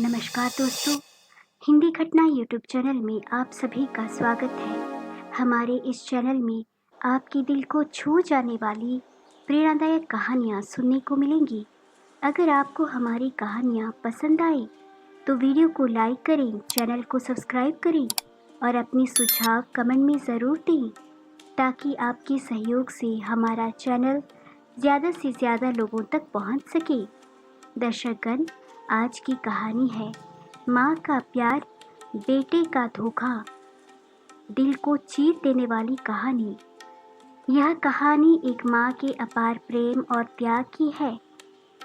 नमस्कार दोस्तों, हिंदी घटना यूट्यूब चैनल में आप सभी का स्वागत है। हमारे इस चैनल में आपके दिल को छू जाने वाली प्रेरणादायक कहानियाँ सुनने को मिलेंगी। अगर आपको हमारी कहानियाँ पसंद आए तो वीडियो को लाइक करें, चैनल को सब्सक्राइब करें और अपनी सुझाव कमेंट में ज़रूर दें ताकि आपके सहयोग से हमारा चैनल ज़्यादा से ज़्यादा लोगों तक पहुंच सके। दर्शकगण, आज की कहानी है माँ का प्यार, बेटे का धोखा। दिल को चीर देने वाली कहानी। यह कहानी एक माँ के अपार प्रेम और त्याग की है,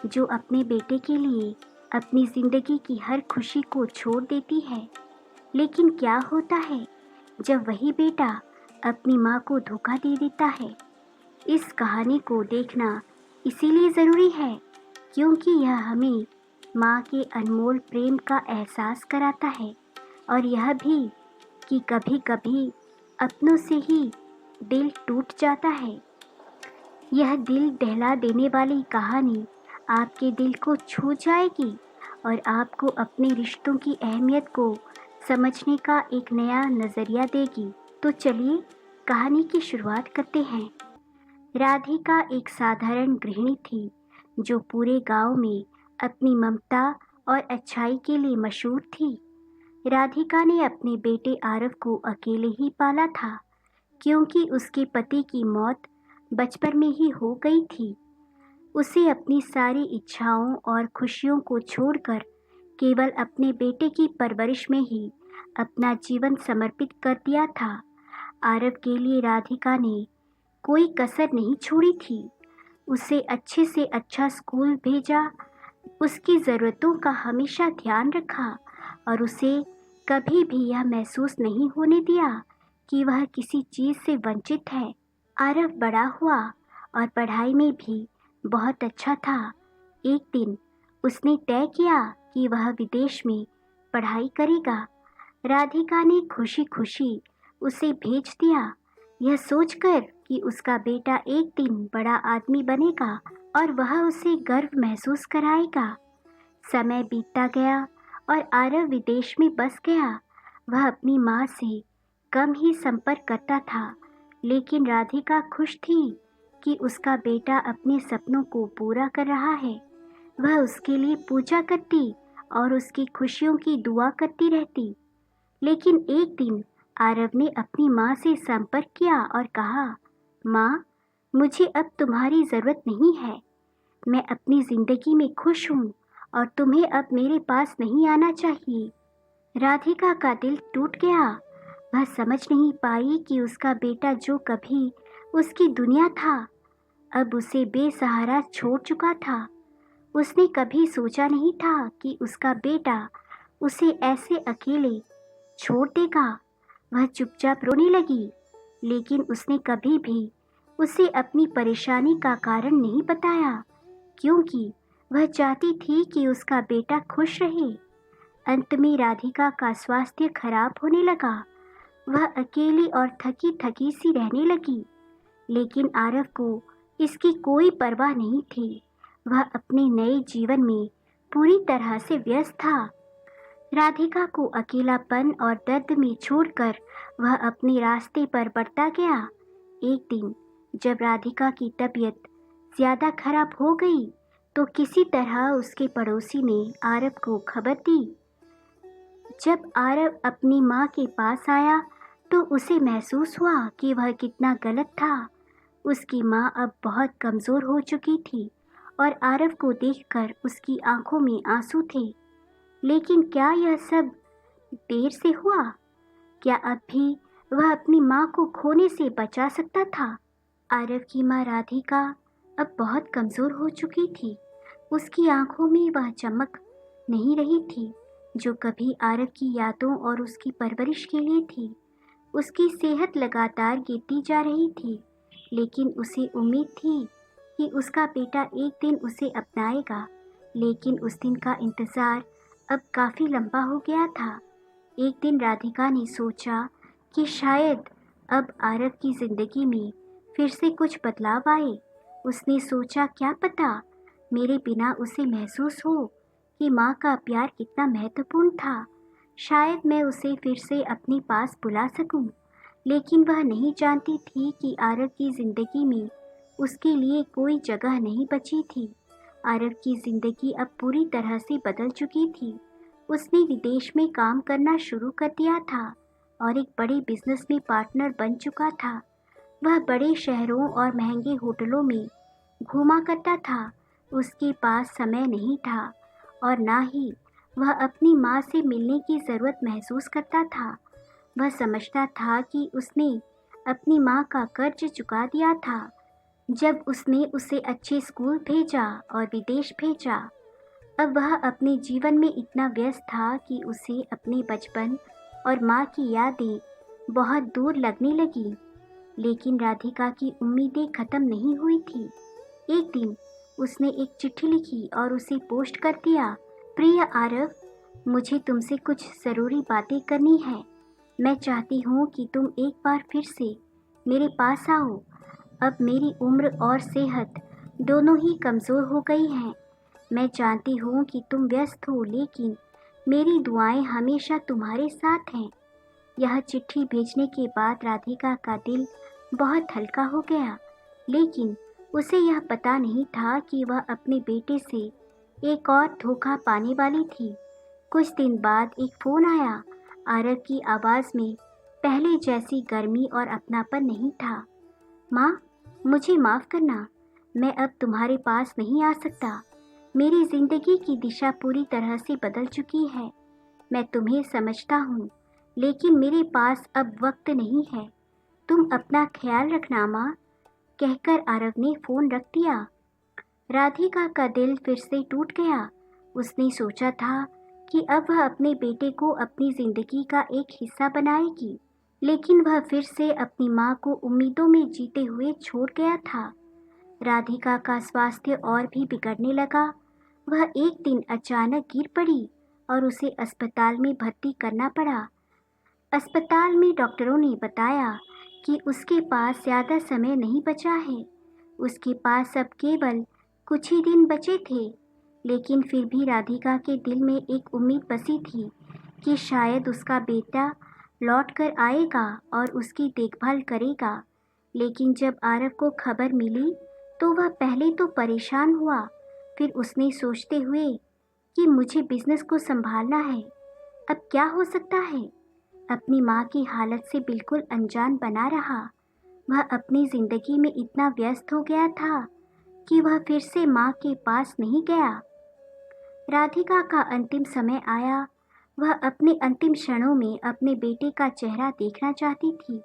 जो अपने बेटे के लिए अपनी ज़िंदगी की हर खुशी को छोड़ देती है। लेकिन क्या होता है जब वही बेटा अपनी माँ को धोखा दे देता है? इस कहानी को देखना इसीलिए ज़रूरी है क्योंकि यह हमें माँ के अनमोल प्रेम का एहसास कराता है और यह भी कि कभी कभी अपनों से ही दिल टूट जाता है। यह दिल दहला देने वाली कहानी आपके दिल को छू जाएगी और आपको अपने रिश्तों की अहमियत को समझने का एक नया नज़रिया देगी। तो चलिए कहानी की शुरुआत करते हैं। राधिका एक साधारण गृहिणी थी जो पूरे गांव में अपनी ममता और अच्छाई के लिए मशहूर थी। राधिका ने अपने बेटे आरव को अकेले ही पाला था क्योंकि उसके पति की मौत बचपन में ही हो गई थी। उसे अपनी सारी इच्छाओं और खुशियों को छोड़कर केवल अपने बेटे की परवरिश में ही अपना जीवन समर्पित कर दिया था। आरव के लिए राधिका ने कोई कसर नहीं छोड़ी थी। उसे अच्छे से अच्छा स्कूल भेजा, उसकी ज़रूरतों का हमेशा ध्यान रखा और उसे कभी भी यह महसूस नहीं होने दिया कि वह किसी चीज़ से वंचित है। आरव बड़ा हुआ और पढ़ाई में भी बहुत अच्छा था। एक दिन उसने तय किया कि वह विदेश में पढ़ाई करेगा। राधिका ने खुशी खुशी उसे भेज दिया, यह सोचकर कि उसका बेटा एक दिन बड़ा आदमी बनेगा और वह उसे गर्व महसूस कराएगा। समय बीतता गया और आरव विदेश में बस गया। वह अपनी माँ से कम ही संपर्क करता था, लेकिन राधिका खुश थी कि उसका बेटा अपने सपनों को पूरा कर रहा है। वह उसके लिए पूजा करती और उसकी खुशियों की दुआ करती रहती। लेकिन एक दिन आरव ने अपनी माँ से संपर्क किया और कहा, माँ, मुझे अब तुम्हारी ज़रूरत नहीं है। मैं अपनी ज़िंदगी में खुश हूँ और तुम्हें अब मेरे पास नहीं आना चाहिए। राधिका का दिल टूट गया। वह समझ नहीं पाई कि उसका बेटा जो कभी उसकी दुनिया था, अब उसे बेसहारा छोड़ चुका था। उसने कभी सोचा नहीं था कि उसका बेटा उसे ऐसे अकेले छोड़ देगा। वह चुपचाप रोने लगी, लेकिन उसने कभी भी उसे अपनी परेशानी का कारण नहीं बताया क्योंकि वह चाहती थी कि उसका बेटा खुश रहे। अंत में राधिका का स्वास्थ्य खराब होने लगा। वह अकेली और थकी थकी सी रहने लगी, लेकिन आरव को इसकी कोई परवाह नहीं थी। वह अपने नए जीवन में पूरी तरह से व्यस्त था। राधिका को अकेलापन और दर्द में छोड़कर वह अपने रास्ते पर बढ़ता गया। एक दिन जब राधिका की तबीयत ज़्यादा खराब हो गई तो किसी तरह उसके पड़ोसी ने आरव को खबर दी। जब आरव अपनी माँ के पास आया तो उसे महसूस हुआ कि वह कितना गलत था। उसकी माँ अब बहुत कमज़ोर हो चुकी थी और आरव को देखकर उसकी आंखों में आंसू थे। लेकिन क्या यह सब देर से हुआ? क्या अब भी वह अपनी माँ को खोने से बचा सकता था? आरव की माँ राधिका अब बहुत कमज़ोर हो चुकी थी। उसकी आंखों में वह चमक नहीं रही थी जो कभी आरव की यादों और उसकी परवरिश के लिए थी। उसकी सेहत लगातार गिरती जा रही थी, लेकिन उसे उम्मीद थी कि उसका बेटा एक दिन उसे अपनाएगा। लेकिन उस दिन का इंतज़ार अब काफ़ी लंबा हो गया था। एक दिन राधिका ने सोचा कि शायद अब आरव की ज़िंदगी में फिर से कुछ बदलाव आए। उसने सोचा, क्या पता मेरे बिना उसे महसूस हो कि माँ का प्यार कितना महत्वपूर्ण था। शायद मैं उसे फिर से अपने पास बुला सकूं, लेकिन वह नहीं जानती थी कि आरव की जिंदगी में उसके लिए कोई जगह नहीं बची थी। आरव की जिंदगी अब पूरी तरह से बदल चुकी थी। उसने विदेश में काम करना शुरू कर दिया था और एक बड़े बिजनेस में पार्टनर बन चुका था। वह बड़े शहरों और महंगे होटलों में घूमा करता था। उसके पास समय नहीं था और ना ही वह अपनी माँ से मिलने की ज़रूरत महसूस करता था। वह समझता था कि उसने अपनी माँ का कर्ज चुका दिया था जब उसने उसे अच्छे स्कूल भेजा और विदेश भेजा। अब वह अपने जीवन में इतना व्यस्त था कि उसे अपने बचपन और माँ की यादें बहुत दूर लगने लगी। लेकिन राधिका की उम्मीदें खत्म नहीं हुई थी। एक दिन उसने एक चिट्ठी लिखी और उसे पोस्ट कर दिया। प्रिय आरव, मुझे तुमसे कुछ ज़रूरी बातें करनी है। मैं चाहती हूँ कि तुम एक बार फिर से मेरे पास आओ। अब मेरी उम्र और सेहत दोनों ही कमज़ोर हो गई हैं। मैं जानती हूँ कि तुम व्यस्त हो, लेकिन मेरी दुआएं हमेशा तुम्हारे साथ हैं। यह चिट्ठी भेजने के बाद राधिका का दिल बहुत हल्का हो गया, लेकिन उसे यह पता नहीं था कि वह अपने बेटे से एक और धोखा पाने वाली थी। कुछ दिन बाद एक फ़ोन आया। आरव की आवाज़ में पहले जैसी गर्मी और अपनापन नहीं था। माँ, मुझे माफ़ करना, मैं अब तुम्हारे पास नहीं आ सकता। मेरी ज़िंदगी की दिशा पूरी तरह से बदल चुकी है। मैं तुम्हें समझता हूँ, लेकिन मेरे पास अब वक्त नहीं है। तुम अपना ख्याल रखना माँ, कहकर आरव ने फ़ोन रख दिया। राधिका का दिल फिर से टूट गया। उसने सोचा था कि अब वह अपने बेटे को अपनी ज़िंदगी का एक हिस्सा बनाएगी, लेकिन वह फिर से अपनी माँ को उम्मीदों में जीते हुए छोड़ गया था। राधिका का स्वास्थ्य और भी बिगड़ने लगा। वह एक दिन अचानक गिर पड़ी और उसे अस्पताल में भर्ती करना पड़ा। अस्पताल में डॉक्टरों ने बताया कि उसके पास ज़्यादा समय नहीं बचा है। उसके पास अब केवल कुछ ही दिन बचे थे, लेकिन फिर भी राधिका के दिल में एक उम्मीद बसी थी कि शायद उसका बेटा लौट कर आएगा और उसकी देखभाल करेगा। लेकिन जब आरव को खबर मिली तो वह पहले तो परेशान हुआ, फिर उसने सोचते हुए कि मुझे बिजनेस को संभालना है, अब क्या हो सकता है। अपनी माँ की हालत से बिल्कुल अनजान बना रहा। वह अपनी ज़िंदगी में इतना व्यस्त हो गया था कि वह फिर से माँ के पास नहीं गया। राधिका का अंतिम समय आया। वह अपने अंतिम क्षणों में अपने बेटे का चेहरा देखना चाहती थी,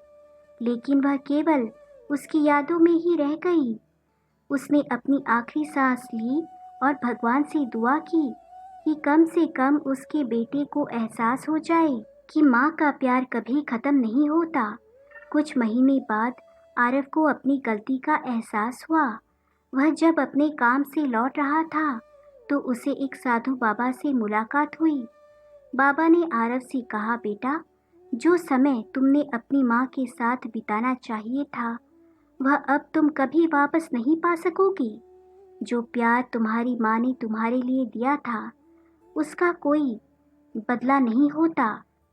लेकिन वह केवल उसकी यादों में ही रह गई। उसने अपनी आखिरी सांस ली और भगवान से दुआ की कि कम से कम उसके बेटे को एहसास हो जाए कि माँ का प्यार कभी ख़त्म नहीं होता। कुछ महीने बाद आरव को अपनी गलती का एहसास हुआ। वह जब अपने काम से लौट रहा था तो उसे एक साधु बाबा से मुलाकात हुई। बाबा ने आरव से कहा, बेटा, जो समय तुमने अपनी माँ के साथ बिताना चाहिए था वह अब तुम कभी वापस नहीं पा सकोगी। जो प्यार तुम्हारी माँ ने तुम्हारे लिए दिया था उसका कोई बदला नहीं होता।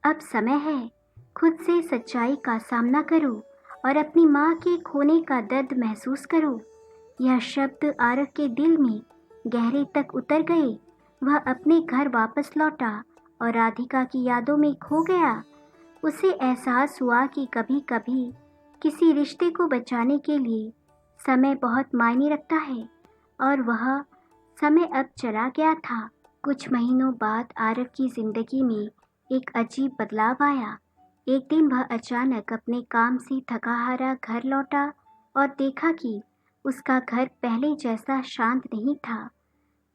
अब समय है, खुद से सच्चाई का सामना करो और अपनी माँ के खोने का दर्द महसूस करो। यह शब्द आरव के दिल में गहरे तक उतर गए। वह अपने घर वापस लौटा और राधिका की यादों में खो गया। उसे एहसास हुआ कि कभी कभी किसी रिश्ते को बचाने के लिए समय बहुत मायने रखता है, और वह समय अब चला गया था। कुछ महीनों बाद आरव की जिंदगी में एक अजीब बदलाव आया। एक दिन वह अचानक अपने काम से थका हारा घर लौटा और देखा कि उसका घर पहले जैसा शांत नहीं था।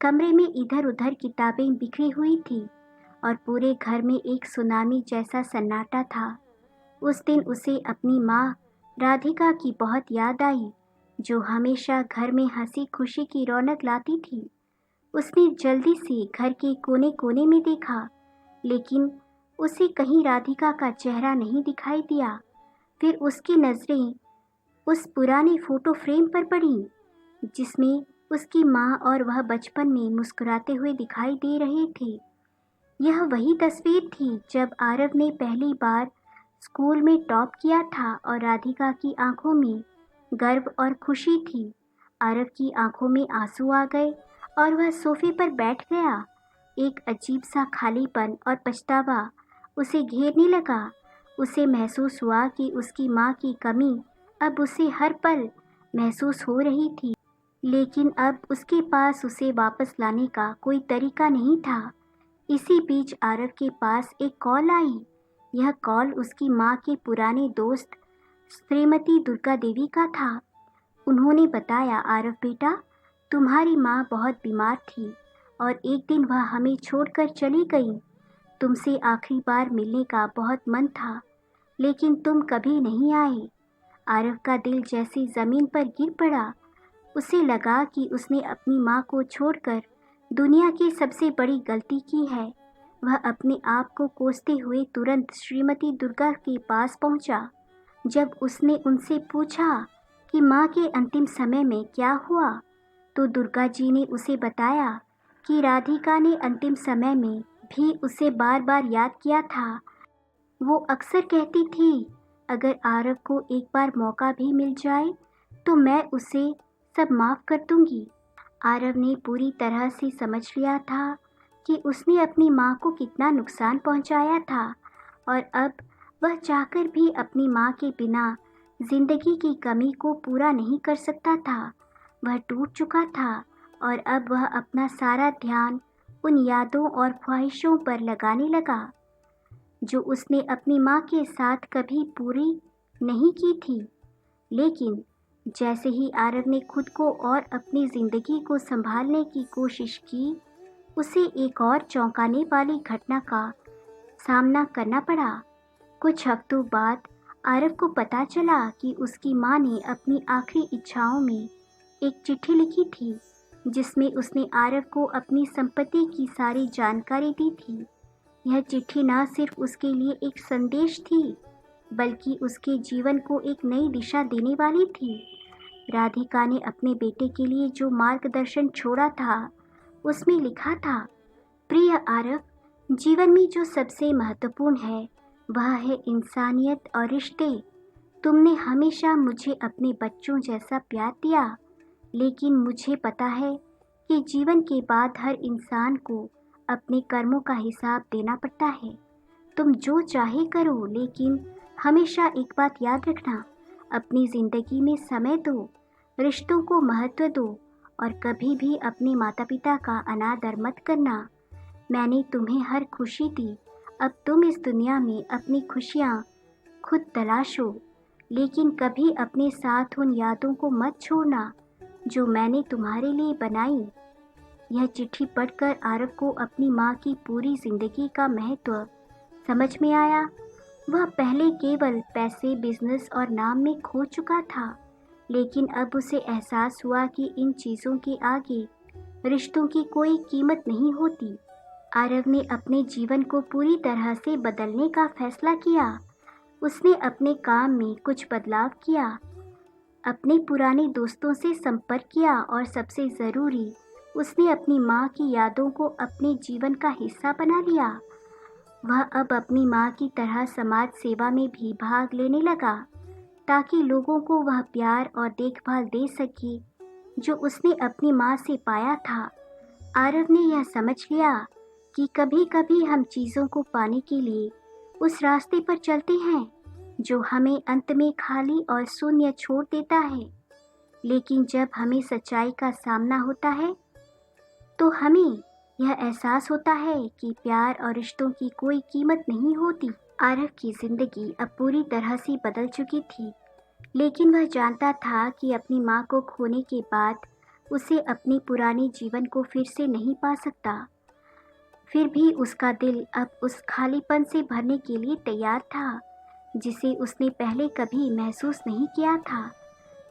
कमरे में इधर उधर किताबें बिखरी हुई थी और पूरे घर में एक सुनामी जैसा सन्नाटा था। उस दिन उसे अपनी माँ राधिका की बहुत याद आई, जो हमेशा घर में हंसी खुशी की रौनक लाती थी। उसने जल्दी से घर के कोने कोने में देखा, लेकिन उसे कहीं राधिका का चेहरा नहीं दिखाई दिया। फिर उसकी नज़रें उस पुराने फोटो फ्रेम पर पड़ी जिसमें उसकी माँ और वह बचपन में मुस्कुराते हुए दिखाई दे रहे थे। यह वही तस्वीर थी जब आरव ने पहली बार स्कूल में टॉप किया था और राधिका की आंखों में गर्व और खुशी थी। आरव की आंखों में आंसू आ गए और वह सोफे पर बैठ गया। एक अजीब सा खालीपन और पछतावा उसे घेरने लगा। उसे महसूस हुआ कि उसकी माँ की कमी अब उसे हर पल महसूस हो रही थी, लेकिन अब उसके पास उसे वापस लाने का कोई तरीका नहीं था। इसी बीच आरव के पास एक कॉल आई। यह कॉल उसकी माँ के पुराने दोस्त श्रीमती दुर्गा देवी का था। उन्होंने बताया, आरव बेटा, तुम्हारी माँ बहुत बीमार थी और एक दिन वह हमें छोड़कर चली गई। तुमसे आखिरी बार मिलने का बहुत मन था, लेकिन तुम कभी नहीं आए। आरव का दिल जैसे जमीन पर गिर पड़ा। उसे लगा कि उसने अपनी माँ को छोड़कर दुनिया की सबसे बड़ी गलती की है। वह अपने आप को कोसते हुए तुरंत श्रीमती दुर्गा के पास पहुंचा। जब उसने उनसे पूछा कि माँ के अंतिम समय में क्या हुआ, तो दुर्गा जी ने उसे बताया कि राधिका ने अंतिम समय में भी उसे बार बार याद किया था। वो अक्सर कहती थी, अगर आरव को एक बार मौका भी मिल जाए तो मैं उसे सब माफ़ कर दूंगी। आरव ने पूरी तरह से समझ लिया था कि उसने अपनी माँ को कितना नुकसान पहुंचाया था और अब वह चाहकर भी अपनी माँ के बिना जिंदगी की कमी को पूरा नहीं कर सकता था। वह टूट चुका था और अब वह अपना सारा ध्यान उन यादों और ख्वाहिशों पर लगाने लगा जो उसने अपनी माँ के साथ कभी पूरी नहीं की थी। लेकिन जैसे ही आरव ने खुद को और अपनी ज़िंदगी को संभालने की कोशिश की, उसे एक और चौंकाने वाली घटना का सामना करना पड़ा। कुछ हफ्तों बाद आरव को पता चला कि उसकी माँ ने अपनी आखिरी इच्छाओं में एक चिट्ठी लिखी थी, जिसमें उसने आरव को अपनी संपत्ति की सारी जानकारी दी थी। यह चिट्ठी न सिर्फ उसके लिए एक संदेश थी, बल्कि उसके जीवन को एक नई दिशा देने वाली थी। राधिका ने अपने बेटे के लिए जो मार्गदर्शन छोड़ा था, उसमें लिखा था, प्रिय आरव, जीवन में जो सबसे महत्वपूर्ण है वह है इंसानियत और रिश्ते। तुमने हमेशा मुझे अपने बच्चों जैसा प्यार दिया, लेकिन मुझे पता है कि जीवन के बाद हर इंसान को अपने कर्मों का हिसाब देना पड़ता है। तुम जो चाहे करो, लेकिन हमेशा एक बात याद रखना, अपनी ज़िंदगी में समय दो, रिश्तों को महत्व दो और कभी भी अपने माता पिता का अनादर मत करना। मैंने तुम्हें हर खुशी दी, अब तुम इस दुनिया में अपनी खुशियाँ खुद तलाशो, लेकिन कभी अपने साथ उन यादों को मत छोड़ना जो मैंने तुम्हारे लिए बनाई। यह चिट्ठी पढ़कर आरव को अपनी माँ की पूरी जिंदगी का महत्व समझ में आया। वह पहले केवल पैसे, बिजनेस और नाम में खो चुका था, लेकिन अब उसे एहसास हुआ कि इन चीज़ों के आगे रिश्तों की कोई कीमत नहीं होती। आरव ने अपने जीवन को पूरी तरह से बदलने का फैसला किया। उसने अपने काम में कुछ बदलाव किया, अपने पुराने दोस्तों से संपर्क किया और सबसे ज़रूरी, उसने अपनी माँ की यादों को अपने जीवन का हिस्सा बना लिया। वह अब अपनी माँ की तरह समाज सेवा में भी भाग लेने लगा, ताकि लोगों को वह प्यार और देखभाल दे सके जो उसने अपनी माँ से पाया था। आरव ने यह समझ लिया कि कभी कभी हम चीज़ों को पाने के लिए उस रास्ते पर चलते हैं जो हमें अंत में खाली और शून्य छोड़ देता है, लेकिन जब हमें सच्चाई का सामना होता है तो हमें यह एहसास होता है कि प्यार और रिश्तों की कोई कीमत नहीं होती। आरव की जिंदगी अब पूरी तरह से बदल चुकी थी, लेकिन वह जानता था कि अपनी माँ को खोने के बाद उसे अपने पुराने जीवन को फिर से नहीं पा सकता। फिर भी उसका दिल अब उस खालीपन से भरने के लिए तैयार था जिसे उसने पहले कभी महसूस नहीं किया था।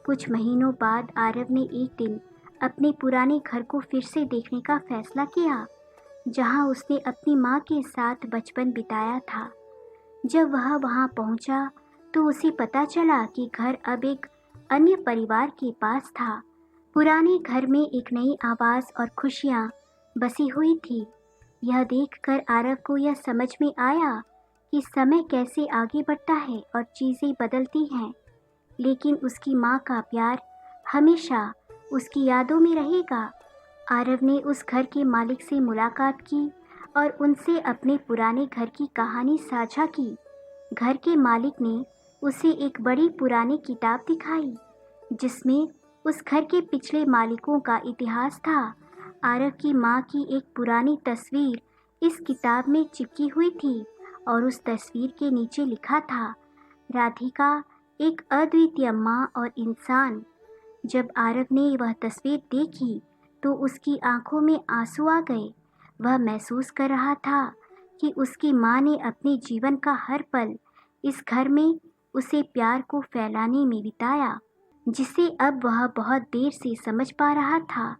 कुछ महीनों बाद आरव ने एक दिन अपने पुराने घर को फिर से देखने का फैसला किया, जहां उसने अपनी माँ के साथ बचपन बिताया था। जब वह वहां पहुंचा तो उसे पता चला कि घर अब एक अन्य परिवार के पास था। पुराने घर में एक नई आवाज़ और खुशियाँ बसी हुई थी। यह देखकर आरव को यह समझ में आया कि समय कैसे आगे बढ़ता है और चीज़ें बदलती हैं, लेकिन उसकी माँ का प्यार हमेशा उसकी यादों में रहेगा। आरव ने उस घर के मालिक से मुलाकात की और उनसे अपने पुराने घर की कहानी साझा की। घर के मालिक ने उसे एक बड़ी पुरानी किताब दिखाई, जिसमें उस घर के पिछले मालिकों का इतिहास था। आरव की माँ की एक पुरानी तस्वीर इस किताब में चिपकी हुई थी और उस तस्वीर के नीचे लिखा था, राधिका एक अद्वितीय माँ और इंसान। जब आरव ने वह तस्वीर देखी तो उसकी आंखों में आंसू आ गए। वह महसूस कर रहा था कि उसकी माँ ने अपने जीवन का हर पल इस घर में उसे प्यार को फैलाने में बिताया, जिसे अब वह बहुत देर से समझ पा रहा था।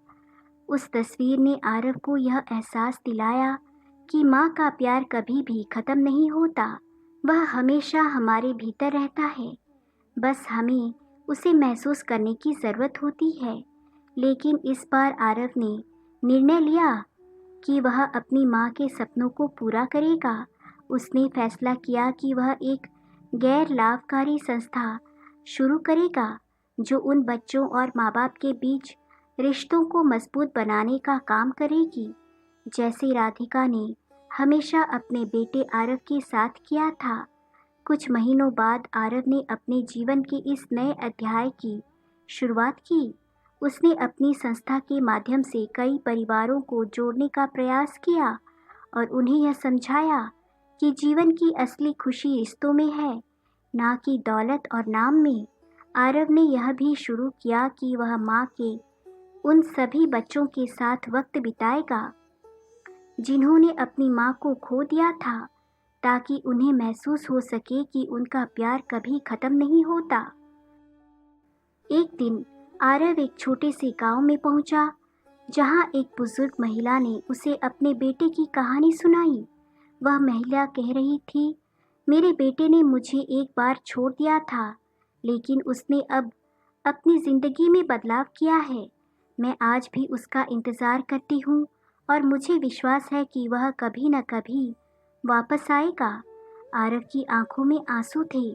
उस तस्वीर ने आरव को यह एहसास दिलाया कि माँ का प्यार कभी भी खत्म नहीं होता। वह हमेशा हमारे भीतर रहता है, बस हमें उसे महसूस करने की ज़रूरत होती है। लेकिन इस बार आरव ने निर्णय लिया कि वह अपनी माँ के सपनों को पूरा करेगा। उसने फैसला किया कि वह एक गैर लाभकारी संस्था शुरू करेगा जो उन बच्चों और माँ बाप के बीच रिश्तों को मजबूत बनाने का काम करेगी, जैसे राधिका ने हमेशा अपने बेटे आरव के साथ किया था। कुछ महीनों बाद आरव ने अपने जीवन के इस नए अध्याय की शुरुआत की। उसने अपनी संस्था के माध्यम से कई परिवारों को जोड़ने का प्रयास किया और उन्हें यह समझाया कि जीवन की असली खुशी रिश्तों में है, ना कि दौलत और नाम में। आरव ने यह भी शुरू किया कि वह माँ के उन सभी बच्चों के साथ वक्त बिताएगा जिन्होंने अपनी माँ को खो दिया था, ताकि उन्हें महसूस हो सके कि उनका प्यार कभी खत्म नहीं होता। एक दिन आरव एक छोटे से गांव में पहुंचा, जहां एक बुजुर्ग महिला ने उसे अपने बेटे की कहानी सुनाई। वह महिला कह रही थी, मेरे बेटे ने मुझे एक बार छोड़ दिया था, लेकिन उसने अब अपनी ज़िंदगी में बदलाव किया है। मैं आज भी उसका इंतज़ार करती हूँ और मुझे विश्वास है कि वह कभी न कभी वापस आएगा। आरव की आंखों में आंसू थे।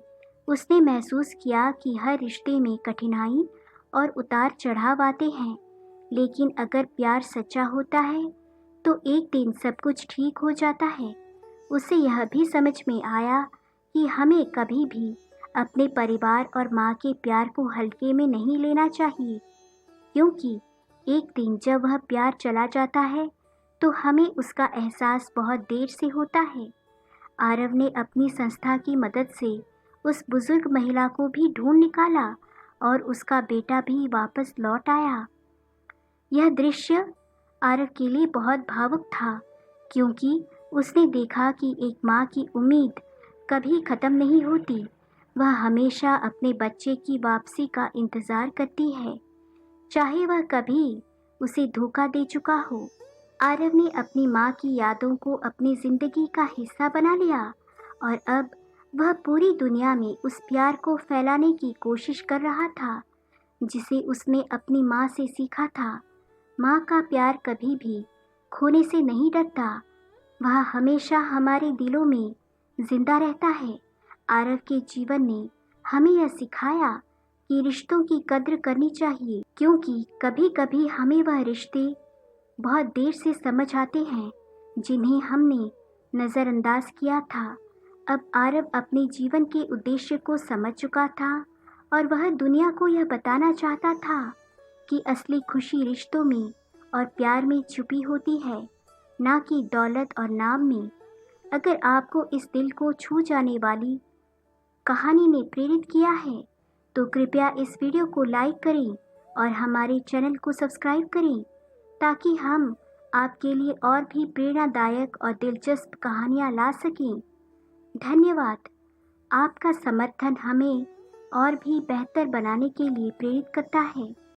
उसने महसूस किया कि हर रिश्ते में कठिनाई और उतार चढ़ाव आते हैं, लेकिन अगर प्यार सच्चा होता है तो एक दिन सब कुछ ठीक हो जाता है। उसे यह भी समझ में आया कि हमें कभी भी अपने परिवार और माँ के प्यार को हल्के में नहीं लेना चाहिए, क्योंकि एक दिन जब वह प्यार चला जाता है तो हमें उसका एहसास बहुत देर से होता है। आरव ने अपनी संस्था की मदद से उस बुजुर्ग महिला को भी ढूंढ निकाला और उसका बेटा भी वापस लौट आया। यह दृश्य आरव के लिए बहुत भावुक था, क्योंकि उसने देखा कि एक माँ की उम्मीद कभी खत्म नहीं होती। वह हमेशा अपने बच्चे की वापसी का इंतज़ार करती है, चाहे वह कभी उसे धोखा दे चुका हो। आरव ने अपनी माँ की यादों को अपनी ज़िंदगी का हिस्सा बना लिया और अब वह पूरी दुनिया में उस प्यार को फैलाने की कोशिश कर रहा था, जिसे उसने अपनी माँ से सीखा था। माँ का प्यार कभी भी खोने से नहीं डरता, वह हमेशा हमारे दिलों में जिंदा रहता है। आरव के जीवन ने हमें यह सिखाया कि रिश्तों की कद्र करनी चाहिए, क्योंकि कभी कभी हमें वह रिश्ते बहुत देर से समझ आते हैं जिन्हें हमने नज़रअंदाज किया था। अब आरव अपने जीवन के उद्देश्य को समझ चुका था और वह दुनिया को यह बताना चाहता था कि असली खुशी रिश्तों में और प्यार में छुपी होती है, ना कि दौलत और नाम में। अगर आपको इस दिल को छू जाने वाली कहानी ने प्रेरित किया है तो कृपया इस वीडियो को लाइक करें और हमारे चैनल को सब्सक्राइब करें, ताकि हम आपके लिए और भी प्रेरणादायक और दिलचस्प कहानियाँ ला सकें। धन्यवाद। आपका समर्थन हमें और भी बेहतर बनाने के लिए प्रेरित करता है।